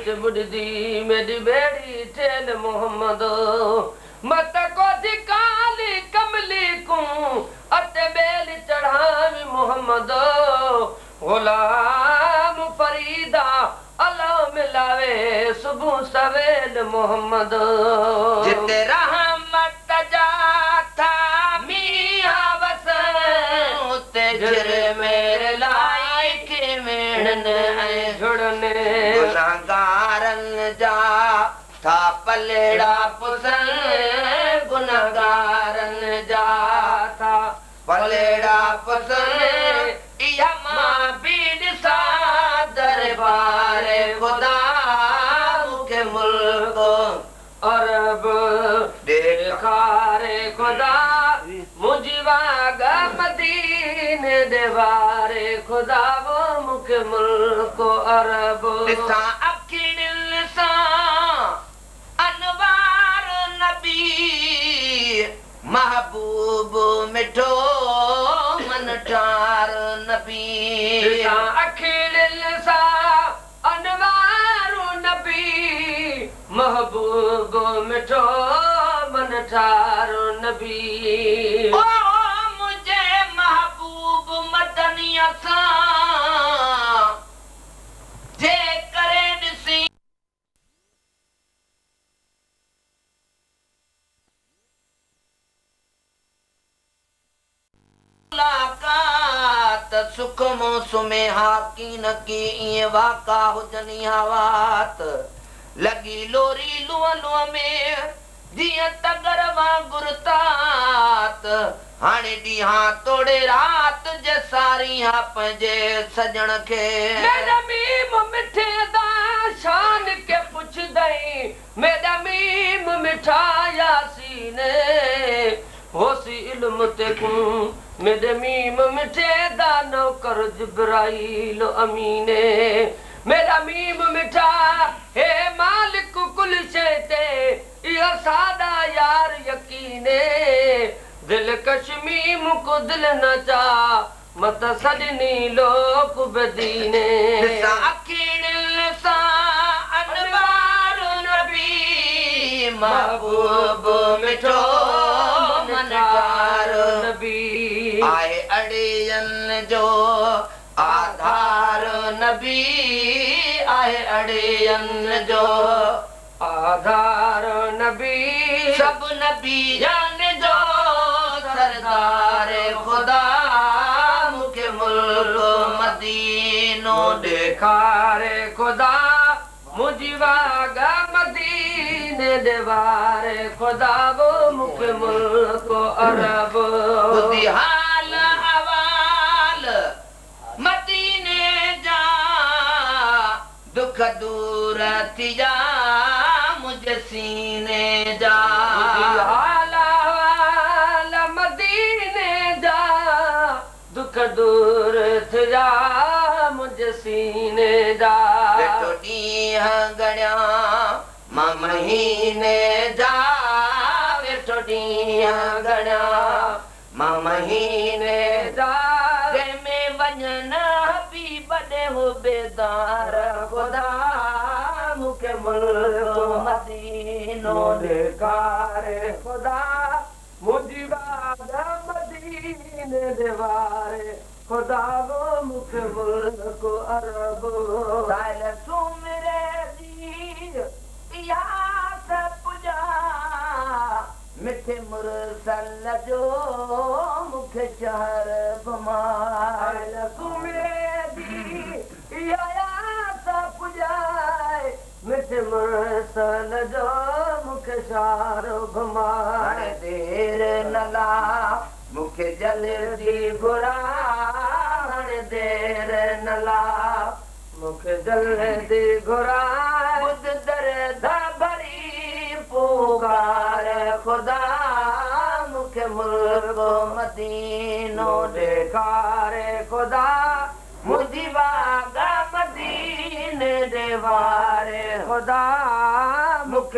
हेठ बुढ़दी मेरी बेड़ी ठेल मोहम्मद मत को काली कमली को अते बेल चढ़ावी मोहम्मद गुलाम फरीदा अल्लाह मिलावे सुबह सवेल मोहम्मद जिते रहमत जाता मियां वसन उते जिर मेरे लायक मेड़न है जुड़ने गुनाहगारन जा था पलेड़ा पुसन गुनाहगारन जा था पलेड़ा पुसन या मां बीड़ सा दरबार खुदा मुके मुल्क अरब देखारे खुदा मुझवाग मदीने देवारे खुदा वो मुके मुल्क अरब सा अखिल सा अनवार नबी महबूब मिठो मन ठार नबी अखिल सा अनवार नबी महबूब मिठो मन ठार नबी ओ मुझे महबूब मदनिया सा जे करे ॾिसी मुलाकात सुख मौसुमे हाकी न की इए वाका हुजनी हवात लगी लोरी लुआ लुआ में जिया तगर वांगुर तात हाणे ॾींहां तोड़े रात जे सारी हा पंहिंजे सजण खे मेरा मीम मिठे दा शान के पुछदई मेरा मीम मिठा यासीन होसी इल्म ते को मेरे मीम मिठे दा नौकर जिब्राइल अमीने मेरा मीम मिठा हे मालिक कुल शे ते इहो सादा यार यकीने दिल कश्मीम को दिल न चा मत सजनी लोक बदीने अखिल सा अनवार नबी महबूब मिठो मनकार नबी आए अड़ियन जो आधार नबी आए अड़ियन जो आधार नबी सब नबी जान जो सरदार खुदा मुखे मुल्क मदीनो देखारे खुदा मुझवाग मदीने देवारे खुदा वो मुखे मुल्क अरब खुदी हाल हवाल मदीने जा दुख दूर थी जा मुझे सीने जा मदीने जा दुख दूर थी जा मुझे सीने जा बेटो ॾींहं गणिया मां महीने जा बेटो ॾींहं गणिया मां महीने जा जंहिंमें वञन बि बॾे हो बेदार खुदा मुखे मुल्क मदीनो देखारे खुदा मुझवाग मदीने देवारे खुदा वो मुखे मुल्क अरब साइल सुमरे दी यास पुजा मिठे मुरसल जो मुखे शहर घुमाए सुमरे दी यास पुजाए मिठे मुरसल जो मुखे शहर घुमाए देर नला मुखे जल्दी घुरा देर नला मुखे जल्दी घुरा बुध दर्द भरी पुकार खुदा मुखे मुल्क मदीनो देखारे खुदा मुझवाग मदीने देवारे खुदा मुखे